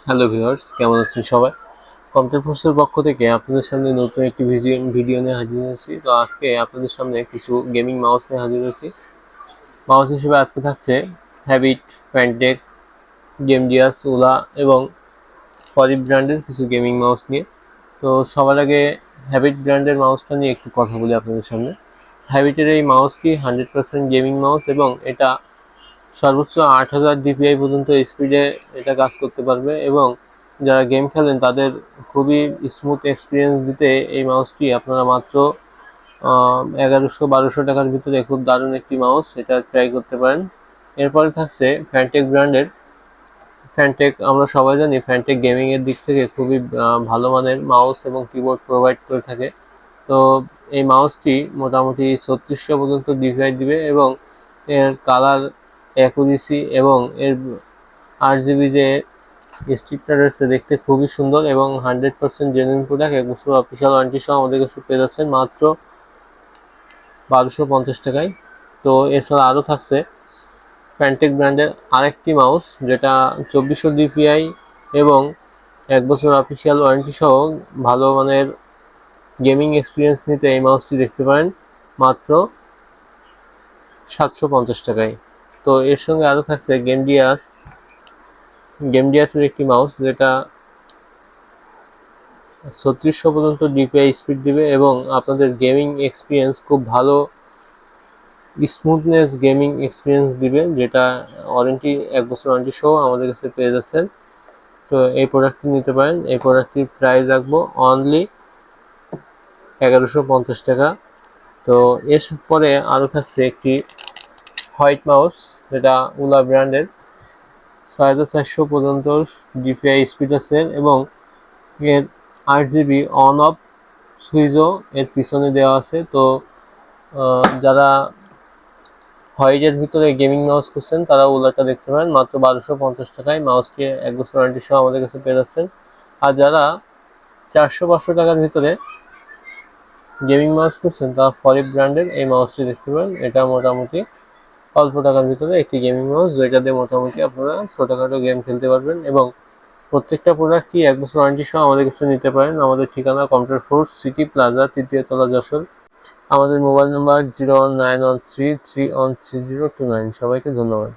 Hello viewers, কেমন আছেন সবাই? কম্পিউটার ফোর্সের পক্ষ থেকে আপনাদের সামনে নতুন একটি ভিডিও নিয়ে হাজির হয়েছি। তো আজকে আপনাদের সামনে কিছু গেমিং মাউস নিয়ে হাজির হয়েছি। মাউস হিসেবে আজকে থাকছে হ্যাবিট, ফ্যানটেক, গেমডিয়াস, ওলা এবং ফরিব ব্র্যান্ডের কিছু গেমিং মাউস নিয়ে। তো সবার আগে হ্যাবিট ব্র্যান্ডের মাউসটা নিয়ে একটু কথা বলি আপনাদের সামনে। হ্যাবিটের এই মাউসটি 100% গেমিং মাউস এবং এটা সর্বোচ্চ 8000 DPI পর্যন্ত স্পিডে এটা কাজ করতে পারবে এবং যারা গেম খেলেন তাদের খুবই স্মুথ এক্সপিরিয়েন্স দিতে এই মাউসটি আপনারা মাত্র 1100-1200 টাকার ভিতরে খুব দারুণ একটি মাউস, এটা ট্রাই করতে পারেন। এরপরে থাকছে ফ্যানটেক ব্র্যান্ডের। ফ্যানটেক আমরা সবাই জানি ফ্যানটেক গেমিং এর দিক থেকে খুবই ভালো মানের মাউস এবং কিবোর্ড প্রোভাইড করে থাকে। তো এই মাউসটি মোটামুটি 3600 পর্যন্ত ডিভাইড দিবে এবং এর কালার অ্যাকুরেসি এবং এর RGB যে স্টিকটা রয়েছে দেখতে খুবই সুন্দর এবং 100% জেনুইন প্রোডাক্ট। 1 বছর অফিসিয়াল ওয়ারেন্টি সহ আমাদের কাছে পেয়ে যাচ্ছেন মাত্র 1250 টাকায়। তো এছাড়া আরও থাকছে ফ্যানটেক ব্র্যান্ডের আরেকটি মাউস, যেটা 2400 DPI এবং 1 বছর অফিসিয়াল ওয়ারেন্টি সহ ভালো মানের গেমিং এক্সপিরিয়েন্স নিতে এই মাউসটি দেখতে পারেন মাত্র 750 টাকায়। তো এর সঙ্গে আরও থাকছে গেমডিয়াসের একটি মাউস, যেটা 3600 পর্যন্ত ডিপিআই স্পিড দিবে এবং আপনাদের গেমিং এক্সপিরিয়েন্স খুব ভালো স্মুথনেস গেমিং এক্সপিরিয়েন্স দিবে, যেটা ওয়ারেন্টি 1 বছর ওয়ারেন্টি সহ আমাদের কাছে পেয়ে যাচ্ছেন। তো এই প্রোডাক্টটি নিতে পারেন। এই প্রোডাক্টটির প্রাইস রাখবো অনলি 1150 টাকা। তো এর পরে আরও থাকছে একটি হোয়াইট মাউস, যেটা উলা ব্র্যান্ডের। 6400 পর্যন্ত ডিপিআই স্পিড আছে এবং এর 8GB অন অফ সুইচও এর পিছনে দেওয়া আছে। তো যারা হোয়াইটের ভিতরে গেমিং মাউস খুঁজছেন তারা ওলাটা দেখতে পারেন মাত্র 1250 টাকায়। মাউসটি 1 বছর ওয়ারেন্টি সহ আমাদের কাছে পেয়ে যাচ্ছেন। আর যারা 400-500 টাকার ভিতরে গেমিং মাউস খুঁজছেন তারা ফরিব ব্র্যান্ডের এই মাউসটি দেখতে পারেন। এটা মোটামুটি অল্প টাকার ভিতরে একটি গেমিং মাউস, যেটা দিয়ে মোটামুটি আপনারা ছোটোখাটো গেম খেলতে পারবেন এবং প্রত্যেকটা প্রোডাক্টই 1 বছর ওয়ারেন্টি সহ আমাদের কাছে নিতে পারেন। আমাদের ঠিকানা কম্পিউটার ফোর্স, সিটি প্লাজা, 3য় তলা, যশোর। আমাদের মোবাইল নাম্বার 01913313029। সবাইকে ধন্যবাদ।